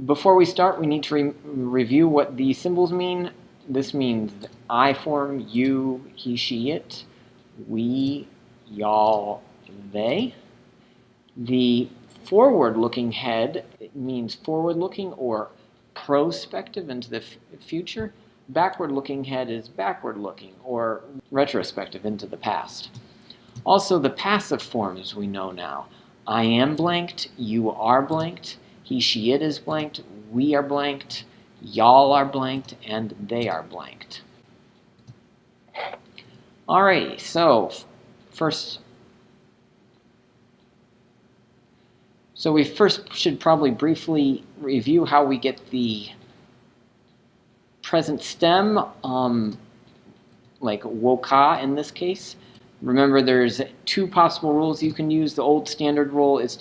Before we start, we need to review what these symbols mean. This means the I form, you, he, she, it, we, y'all, they. The forward-looking head, it means forward-looking or prospective into the future. Backward-looking head is backward-looking or retrospective into the past. Also, the passive forms we know now. I am blanked, you are blanked, he, she, it is blanked, we are blanked, y'all are blanked, and they are blanked. Alrighty, so we first should probably briefly review how we get the present stem, like woka in this case. Remember, there's two possible rules you can use. The old standard rule is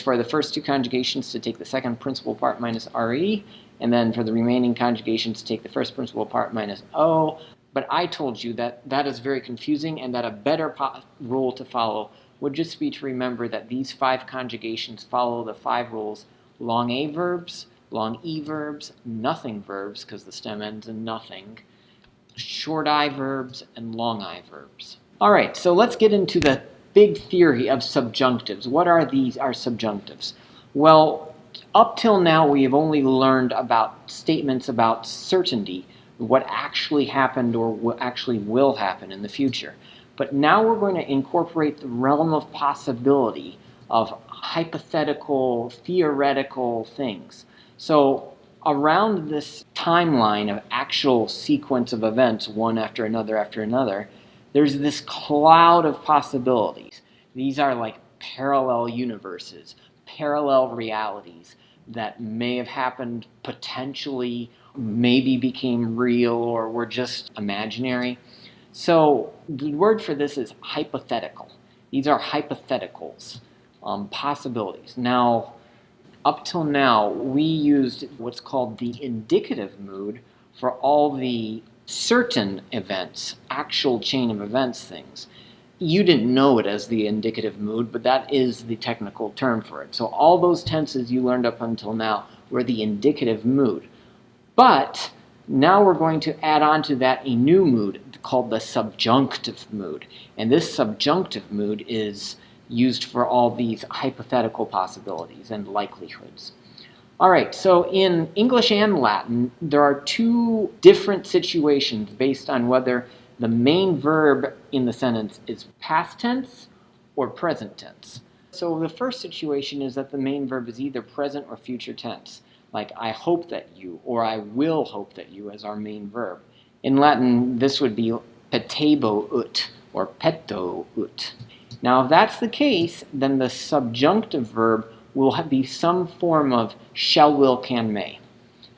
for the first two conjugations to take the second principal part minus re, and then for the remaining conjugations to take the first principal part minus o. But I told you that that is very confusing, and that a better rule to follow would just be to remember that these 5 conjugations follow the 5 rules: long A verbs, long E verbs, nothing verbs, because the stem ends in nothing, short I verbs, and long I verbs. All right, so let's get into the big theory of subjunctives. What are our subjunctives? Well, up till now we have only learned about statements about certainty, what actually happened or what actually will happen in the future. But now we're going to incorporate the realm of possibility of hypothetical, theoretical things. So around this timeline of actual sequence of events, one after another, there's this cloud of possibilities. These are like parallel universes, parallel realities that may have happened, potentially, maybe became real, or were just imaginary. So the word for this is hypothetical. These are hypotheticals, possibilities. Now, up till now, we used what's called the indicative mood for all the certain events, actual chain of events things. You didn't know it as the indicative mood, but that is the technical term for it. So all those tenses you learned up until now were the indicative mood. But now we're going to add on to that a new mood called the subjunctive mood. And this subjunctive mood is used for all these hypothetical possibilities and likelihoods. All right, so in English and Latin, there are 2 different situations based on whether the main verb in the sentence is past tense or present tense. So the first situation is that the main verb is either present or future tense, like I hope that you, or I will hope that you as our main verb. In Latin, this would be petebo ut, or petto ut. Now, if that's the case, then the subjunctive verb will be some form of shall, will, can, may.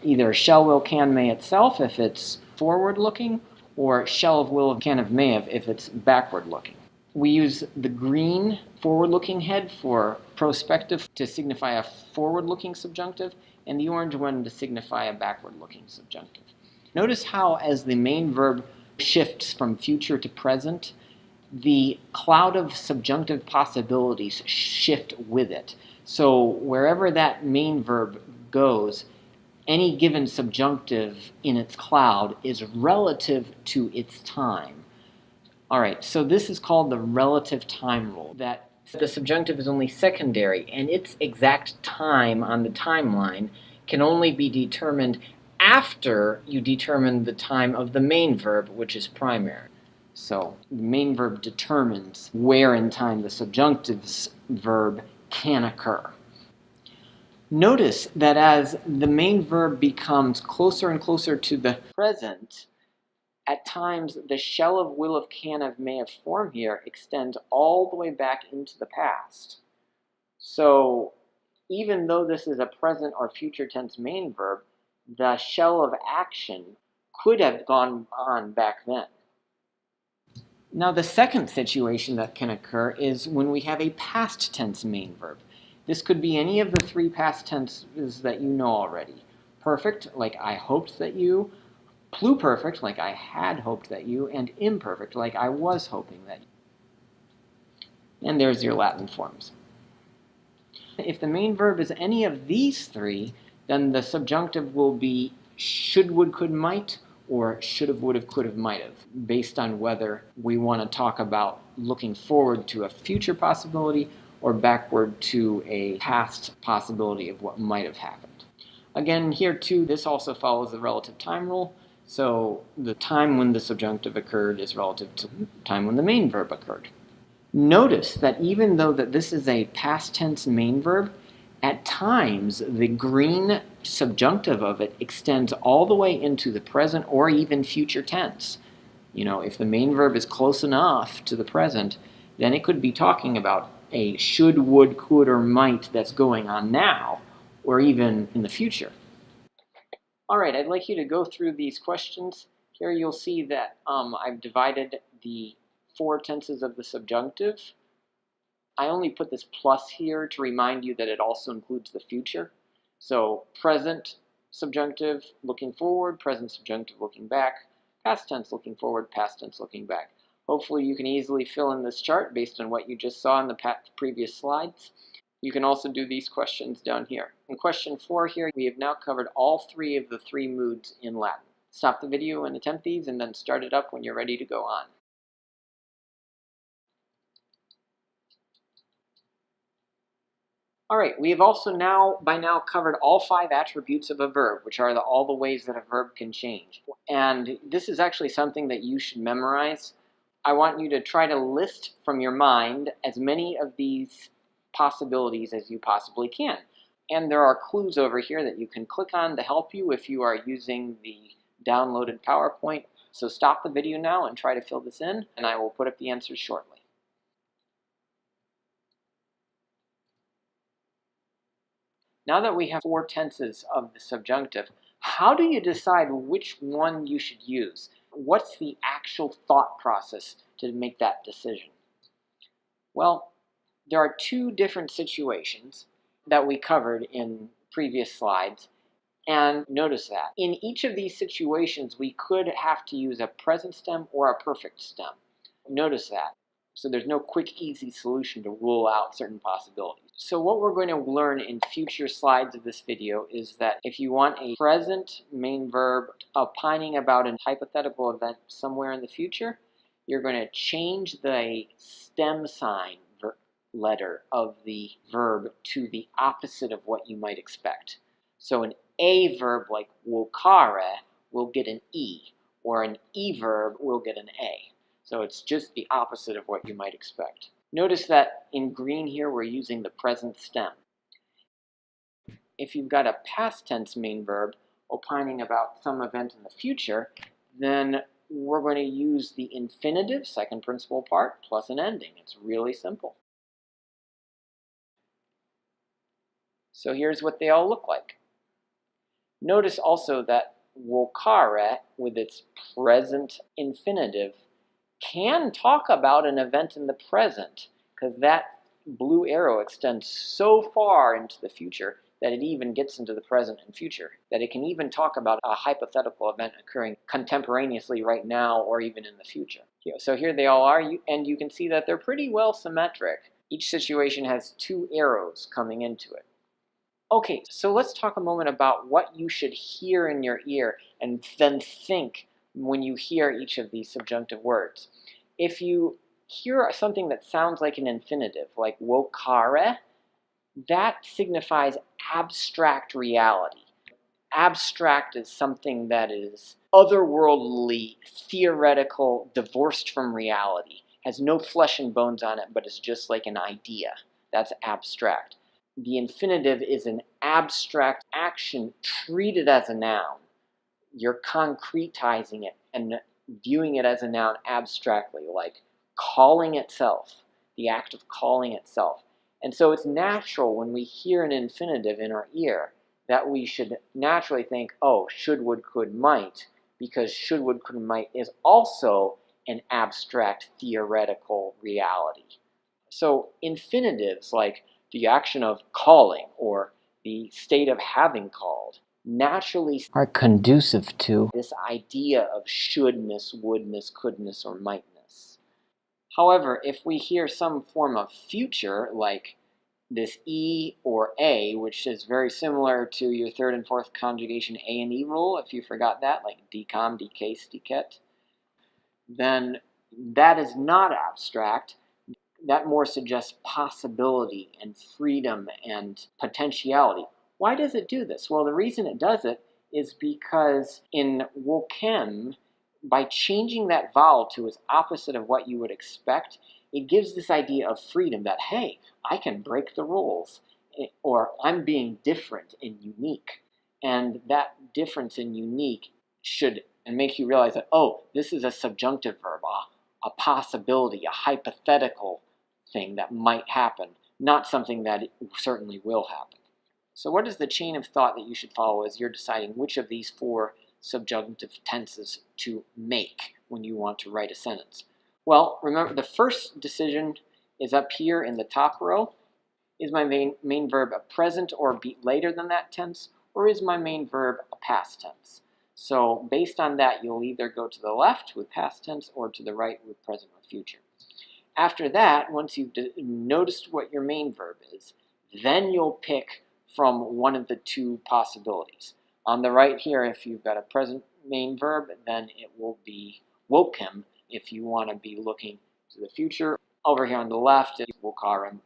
Either shall, will, can, may itself if it's forward-looking, or shall have, will have, can have, may have if it's backward-looking. We use the green forward-looking head for prospective to signify a forward-looking subjunctive, and the orange one to signify a backward-looking subjunctive. Notice how as the main verb shifts from future to present, the cloud of subjunctive possibilities shift with it. So wherever that main verb goes, any given subjunctive in its cloud is relative to its time. All right, so this is called the relative time rule, that the subjunctive is only secondary, and its exact time on the timeline can only be determined after you determine the time of the main verb, which is primary. So the main verb determines where in time the subjunctive's verb can occur. Notice that as the main verb becomes closer and closer to the present, at times the shall of, will of, can have, may have form here extends all the way back into the past. So even though this is a present or future tense main verb, the shall of action could have gone on back then. Now the second situation that can occur is when we have a past tense main verb. This could be any of the 3 past tenses that you know already. Perfect, like I hoped that you, pluperfect, like I had hoped that you, and imperfect, like I was hoping that you. And there's your Latin forms. If the main verb is any of these 3, then the subjunctive will be should, would, could, might, or should have, would have, could have, might have, based on whether we want to talk about looking forward to a future possibility or backward to a past possibility of what might have happened. Again, here too, this also follows the relative time rule. So the time when the subjunctive occurred is relative to the time when the main verb occurred. Notice that even though that this is a past tense main verb, at times the green subjunctive of it extends all the way into the present or even future tense. You know, if the main verb is close enough to the present, then it could be talking about a should, would, could, or might that's going on now, or even in the future. All right, I'd like you to go through these questions. Here you'll see that I've divided the 4 tenses of the subjunctive. I only put this plus here to remind you that it also includes the future. So present subjunctive looking forward, present subjunctive looking back, past tense looking forward, past tense looking back. Hopefully you can easily fill in this chart based on what you just saw in the previous slides. You can also do these questions down here. In question 4 here, we have now covered all 3 of the 3 moods in Latin. Stop the video and attempt these, and then start it up when you're ready to go on. All right, we have also by now covered all 5 attributes of a verb, which are all the ways that a verb can change. And this is actually something that you should memorize. I want you to try to list from your mind as many of these possibilities as you possibly can. And there are clues over here that you can click on to help you if you are using the downloaded PowerPoint. So stop the video now and try to fill this in, and I will put up the answers shortly. Now that we have 4 tenses of the subjunctive, how do you decide which one you should use? What's the actual thought process to make that decision? Well, there are 2 different situations that we covered in previous slides, and notice that. In each of these situations, we could have to use a present stem or a perfect stem. Notice that. So there's no quick, easy solution to rule out certain possibilities. So what we're going to learn in future slides of this video is that if you want a present main verb opining about a hypothetical event somewhere in the future, you're going to change the stem sign letter of the verb to the opposite of what you might expect. So an A verb like vocare will get an E, or an E verb will get an A. So it's just the opposite of what you might expect. Notice that in green here we're using the present stem. If you've got a past tense main verb opining about some event in the future, then we're going to use the infinitive, second principal part, plus an ending. It's really simple. So here's what they all look like. Notice also that vocare, with its present infinitive, can talk about an event in the present, because that blue arrow extends so far into the future that it even gets into the present and future, that it can even talk about a hypothetical event occurring contemporaneously right now or even in the future. So here they all are, and you can see that they're pretty well symmetric. Each situation has 2 arrows coming into it. Okay, so let's talk a moment about what you should hear in your ear and then think when you hear each of these subjunctive words. If you hear something that sounds like an infinitive, like vocare, that signifies abstract reality. Abstract is something that is otherworldly, theoretical, divorced from reality, has no flesh and bones on it, but is just like an idea. That's abstract. The infinitive is an abstract action treated as a noun. You're concretizing it and viewing it as a noun abstractly, like calling itself, the act of calling itself. And so it's natural when we hear an infinitive in our ear that we should naturally think, oh, should, would, could, might, because should, would, could, might is also an abstract theoretical reality. So infinitives like the action of calling or the state of having called naturally are conducive to this idea of shouldness, wouldness, couldness, or mightness. However, if we hear some form of future, like this E or A, which is very similar to your third and fourth conjugation A and E rule, if you forgot that, like decom, decase, decat, then that is not abstract. That more suggests possibility and freedom and potentiality. Why does it do this? Well, the reason it does it is because in wokem, by changing that vowel to its opposite of what you would expect, it gives this idea of freedom that, hey, I can break the rules, or I'm being different and unique. And that difference and unique should make you realize that, oh, this is a subjunctive verb, a possibility, a hypothetical thing that might happen, not something that certainly will happen. So what is the chain of thought that you should follow as you're deciding which of these four subjunctive tenses to make when you want to write a sentence? Well, remember, the first decision is up here in the top row. Is my main verb a present or be later than that tense, or is my main verb a past tense? So based on that, you'll either go to the left with past tense or to the right with present or future. After that, once you've noticed what your main verb is, then you'll pick from one of the two possibilities. On the right here, if you've got a present main verb, then it will be wokem if you want to be looking to the future. Over here on the left, it will karem.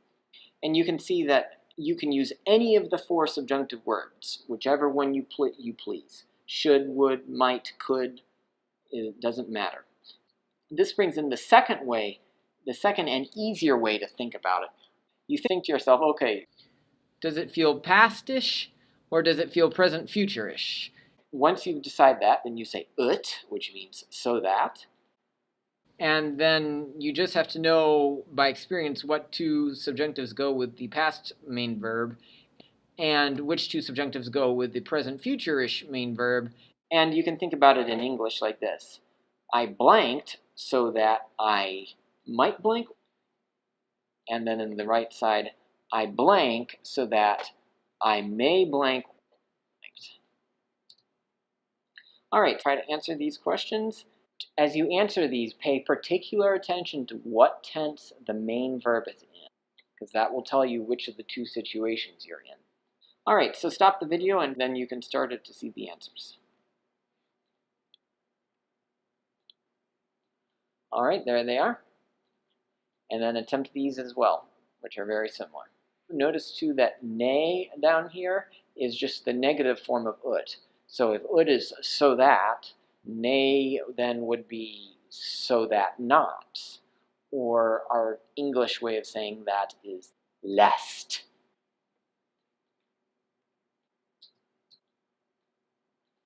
And you can see that you can use any of the four subjunctive words, whichever one you please. Should, would, might, could, it doesn't matter. This brings in the second and easier way to think about it. You think to yourself, okay, does it feel past-ish or does it feel present future-ish? Once you decide that, then you say ut, which means so that. And then you just have to know by experience what two subjunctives go with the past main verb and which two subjunctives go with the present future-ish main verb. And you can think about it in English like this. I blanked so that I might blank. And then in the right side, I blank so that I may blank. All right, try to answer these questions. As you answer these, pay particular attention to what tense the main verb is in, because that will tell you which of the two situations you're in. All right, so stop the video and then you can start it to see the answers. All right, there they are. And then attempt these as well, which are very similar. Notice too that ne down here is just the negative form of ut. So if ut is so that, ne then would be so that not. Or our English way of saying that is lest.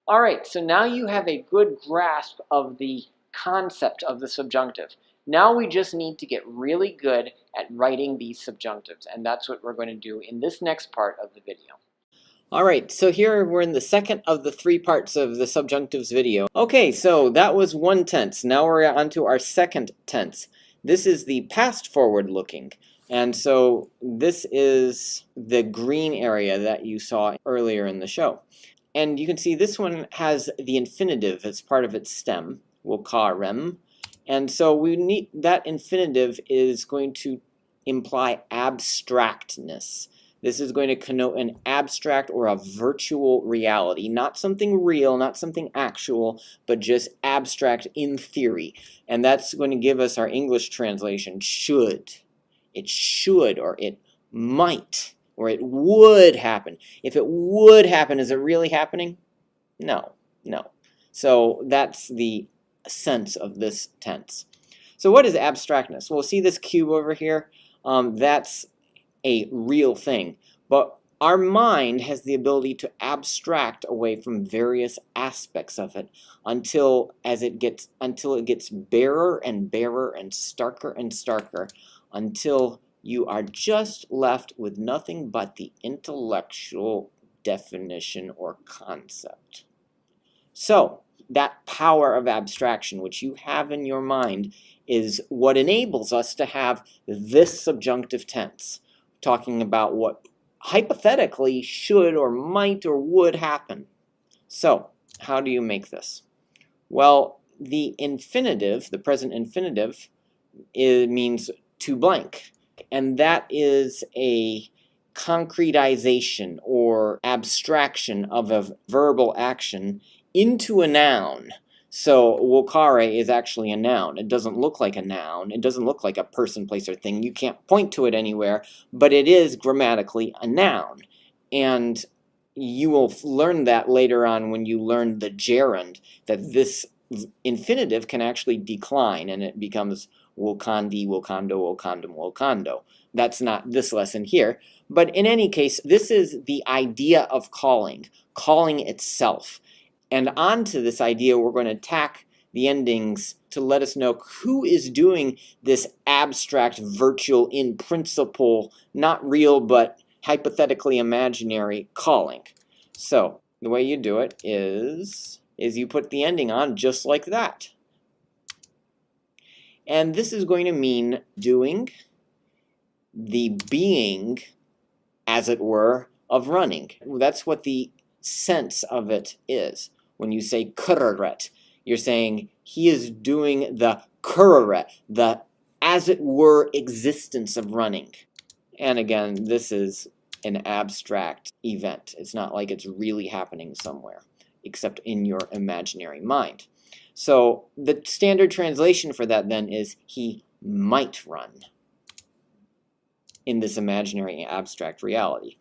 All right, so now you have a good grasp of the concept of the subjunctive. Now we just need to get really good at writing these subjunctives, and that's what we're going to do in this next part of the video. All right, so here we're in the second of the three parts of the subjunctives video. Okay, so that was one tense. Now we're on to our second tense. This is the past forward looking. And so this is the green area that you saw earlier in the show. And you can see this one has the infinitive as part of its stem, wokarem. And so we need that infinitive is going to imply abstractness. This is going to connote an abstract or a virtual reality, not something real, not something actual, but just abstract in theory. And that's going to give us our English translation, should. It should, or it might, or it would happen. If it would happen, is it really happening? No, no. So that's the sense of this tense. So what is abstractness? Well, see this cube over here? That's a real thing, but our mind has the ability to abstract away from various aspects of it until it gets barer and barer and starker until you are just left with nothing but the intellectual definition or concept. So that power of abstraction which you have in your mind is what enables us to have this subjunctive tense, talking about what hypothetically should or might or would happen. So, how do you make this? Well, the infinitive, the present infinitive, it means to blank. And that is a concretization or abstraction of a verbal action into a noun. So vocare is actually a noun. It doesn't look like a noun. It doesn't look like a person, place, or thing. You can't point to it anywhere, but it is grammatically a noun. And you will learn that later on when you learn the gerund, that this infinitive can actually decline, and it becomes vocandi, vocando, vocandum, vocando. That's not this lesson here. But in any case, this is the idea of calling itself. And onto this idea, we're going to tack the endings to let us know who is doing this abstract, virtual, in principle, not real, but hypothetically imaginary calling. So the way you do it is you put the ending on just like that. And this is going to mean doing the being, as it were, of running. That's what the sense of it is. When you say curret, you're saying he is doing the curret, the as it were existence of running. And again, this is an abstract event. It's not like it's really happening somewhere, except in your imaginary mind. So the standard translation for that then is he might run in this imaginary abstract reality.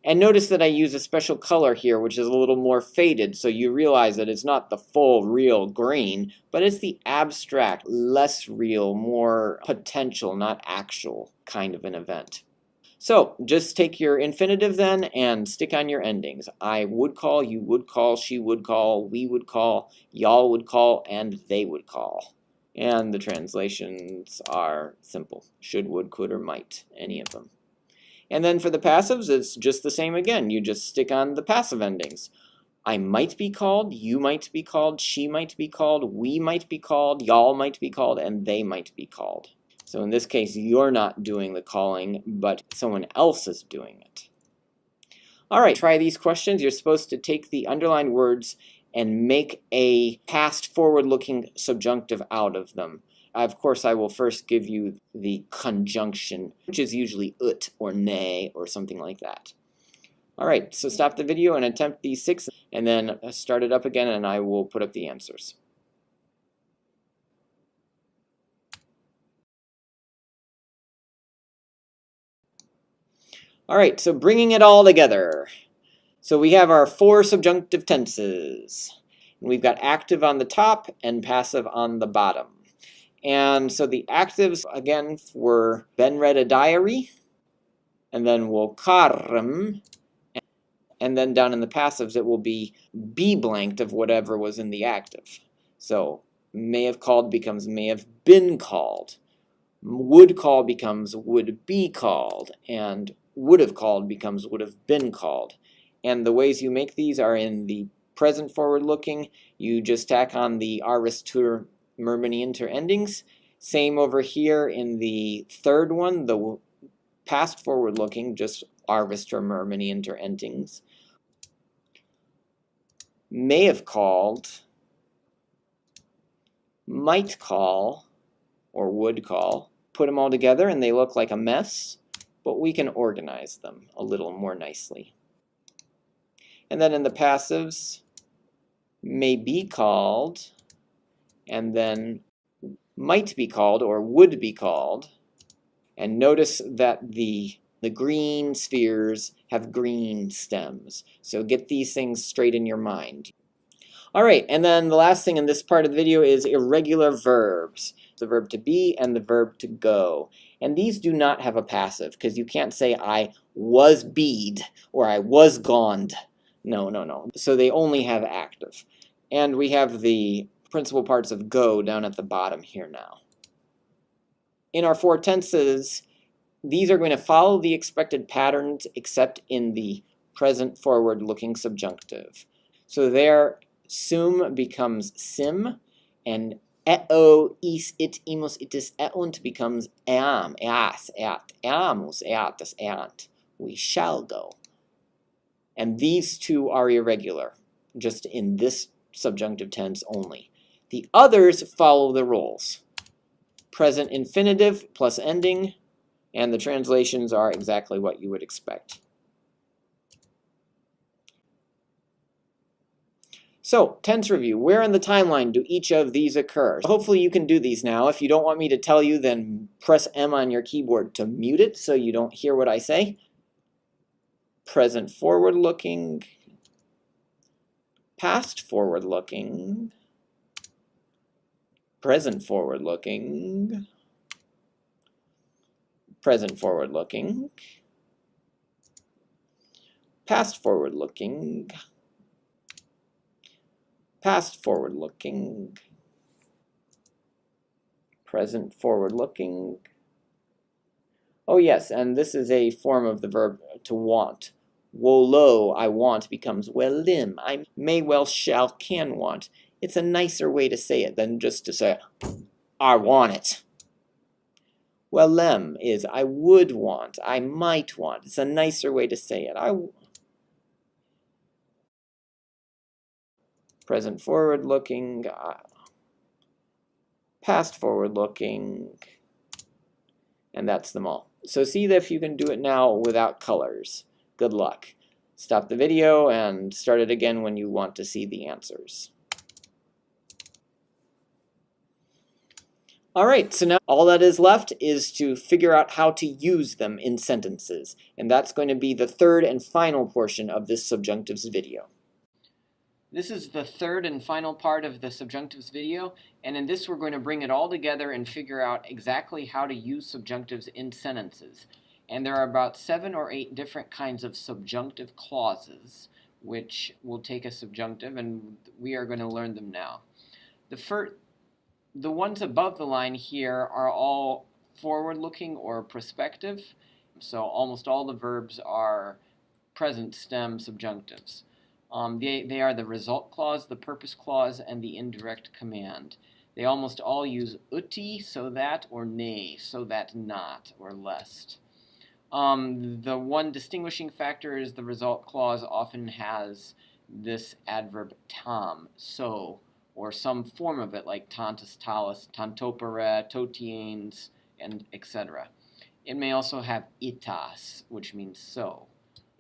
And notice that I use a special color here, which is a little more faded, so you realize that it's not the full, real green, but it's the abstract, less real, more potential, not actual kind of an event. So just take your infinitive then and stick on your endings. I would call, you would call, she would call, we would call, y'all would call, and they would call. And the translations are simple. Should, would, could, or might, any of them. And then for the passives, it's just the same again. You just stick on the passive endings. I might be called, you might be called, she might be called, we might be called, y'all might be called, and they might be called. So in this case, you're not doing the calling, but someone else is doing it. All right, try these questions. You're supposed to take the underlined words and make a past forward-looking subjunctive out of them. Of course, I will first give you the conjunction, which is usually ut or ne or something like that. All right, so stop the video and attempt these 6, and then start it up again, and I will put up the answers. All right, so bringing it all together. So we have our 4 subjunctive tenses. We've got active on the top and passive on the bottom. And so the actives, again, were Ben read a diary, and then vocarem, and then down in the passives it will be blanked of whatever was in the active. So may have called becomes may have been called. Would call becomes would be called, and would have called becomes would have been called. And the ways you make these are in the present forward looking, you just tack on the Arrestur Mermini inter endings. Same over here in the third one, the past forward looking, just Arrestur Mermini inter endings. May have called, might call, or would call. Put them all together and they look like a mess, but we can organize them a little more nicely. And then in the passives, may be called, and then might be called or would be called. And notice that the green spheres have green stems. So get these things straight in your mind. All right, and then the last thing in this part of the video is irregular verbs. The verb to be and the verb to go. And these do not have a passive, because you can't say I was beed or I was goned. No, no, no. So they only have active. And we have the principal parts of go down at the bottom here now. In our 4 tenses, these are going to follow the expected patterns except in the present forward-looking subjunctive. So there, sum becomes sim, and eo, is, it, imus, itis, eunt becomes eam, eas, eat, eamus, eatus, eant. We shall go. And these 2 are irregular, just in this subjunctive tense only. The others follow the rules. Present infinitive plus ending, And the translations are exactly what you would expect. So, tense review. Where in the timeline do each of these occur? Hopefully you can do these now. If you don't want me to tell you, then press M on your keyboard to mute it so you don't hear what I say. Present forward-looking, past forward-looking, present forward-looking, present forward-looking, past forward-looking, past forward-looking, present forward-looking. Oh yes, and this is a form of the verb to want. Wolo, I want, becomes wellim, I may, well, shall, can want. It's a nicer way to say it than just to say, I want it. Wellem is I would want, I might want. It's a nicer way to say it. Present forward looking, past forward looking, and that's them all. So see if you can do it now without colors. Good luck. Stop the video and start it again when you want to see the answers. All right, so now all that is left is to figure out how to use them in sentences. And that's going to be the third and final portion of this subjunctives video. This is the third and final part of the subjunctives video, and in this we're going to bring it all together and figure out exactly how to use subjunctives in sentences. And there are about 7 or 8 different kinds of subjunctive clauses, which will take a subjunctive, and we are going to learn them now. The ones above the line here are all forward-looking or prospective, so almost all the verbs are present stem subjunctives. They are the result clause, the purpose clause, and the indirect command. They almost all use uti, so that, or ne, so that not, or lest. The one distinguishing factor is the result clause often has this adverb tam, so, or some form of it like tantus, talus, tantopere, totienes, and etc. It may also have itas, which means so.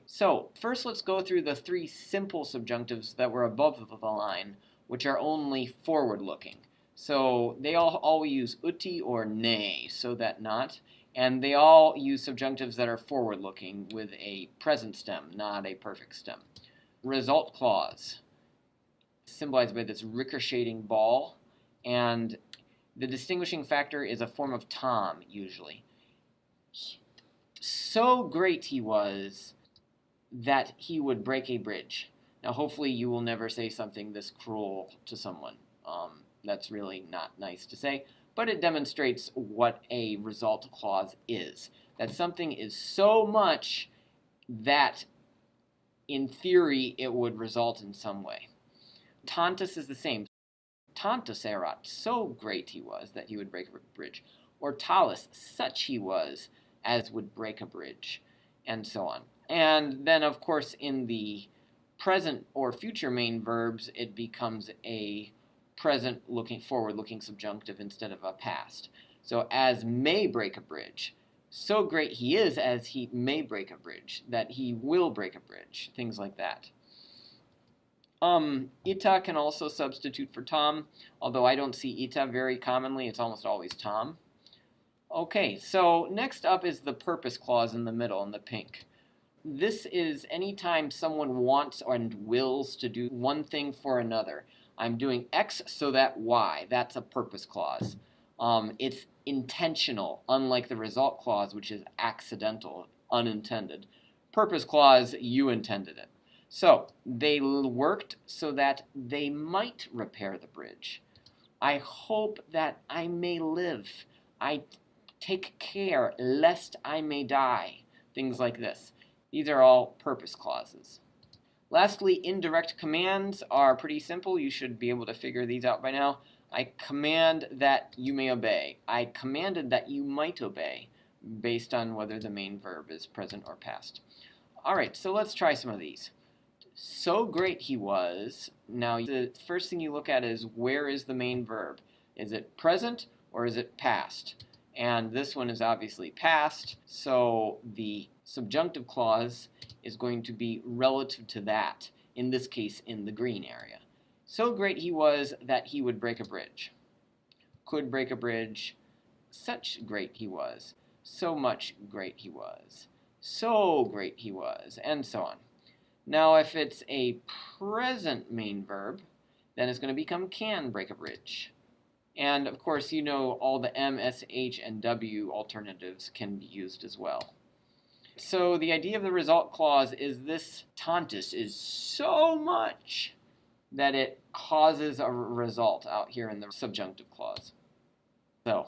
So, first let's go through the 3 simple subjunctives that were above the line, which are only forward-looking. So, they all use uti or ne, so that not, and they all use subjunctives that are forward-looking with a present stem, not a perfect stem. Result clause, symbolized by this ricocheting ball, and the distinguishing factor is a form of tam, usually. So great he was that he would break a bridge. Now, hopefully you will never say something this cruel to someone. That's really not nice to say, but it demonstrates what a result clause is. That something is so much that, in theory, it would result in some way. Tantus is the same. Tantus erat, so great he was that he would break a bridge. Or talus, such he was as would break a bridge, and so on. And then, of course, in the present or future main verbs, it becomes a present-looking, forward-looking subjunctive instead of a past. So, as may break a bridge. So great he is as he may break a bridge, that he will break a bridge, things like that. Ita can also substitute for tam, although I don't see ita very commonly. It's almost always tam. Okay, so next up is the purpose clause in the middle in the pink. This is anytime someone wants and wills to do one thing for another. I'm doing X so that Y. That's a purpose clause. It's intentional, unlike the result clause, which is accidental, unintended. Purpose clause, you intended it. So, they worked so that they might repair the bridge. I hope that I may live. I take care lest I may die. Things like this. These are all purpose clauses. Lastly, indirect commands are pretty simple. You should be able to figure these out by now. I command that you may obey. I commanded that you might obey, based on whether the main verb is present or past. All right, so let's try some of these. So great he was. Now, the first thing you look at is where is the main verb? Is it present or is it past? and this one is obviously past, so the subjunctive clause is going to be relative to that, in this case in the green area. So great he was that he would break a bridge. Could break a bridge. Such great he was. So much great he was. So great he was, and so on. Now if it's a present main verb, then it's going to become can break a bridge. And of course, you know all the M, S, H, and W alternatives can be used as well. So the idea of the result clause is this tantus is so much that it causes a result out here in the subjunctive clause. So,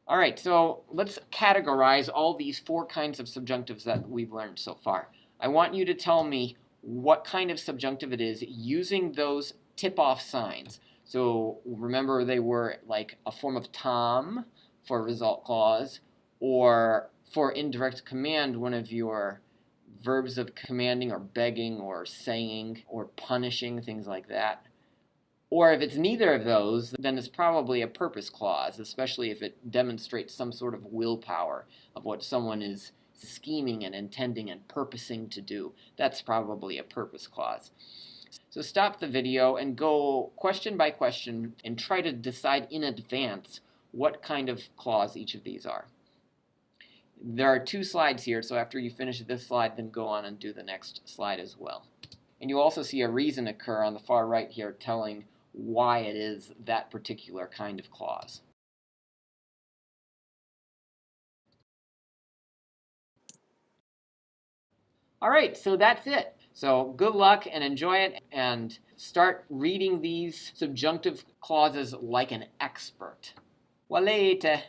all right, so let's categorize all these 4 kinds of subjunctives that we've learned so far. I want you to tell me what kind of subjunctive it is using those tip-off signs. So remember they were like a form of tom for result clause, or for indirect command, one of your verbs of commanding or begging or saying or punishing, things like that. Or if it's neither of those, then it's probably a purpose clause, especially if it demonstrates some sort of willpower of what someone is scheming and intending and purposing to do. That's probably a purpose clause. So stop the video and go question by question and try to decide in advance what kind of clause each of these are. There are 2 slides here, so after you finish this slide, then go on and do the next slide as well. And you also see a reason occur on the far right here telling why it is that particular kind of clause. All right, so that's it. So good luck and enjoy it, and start reading these subjunctive clauses like an expert. Walete.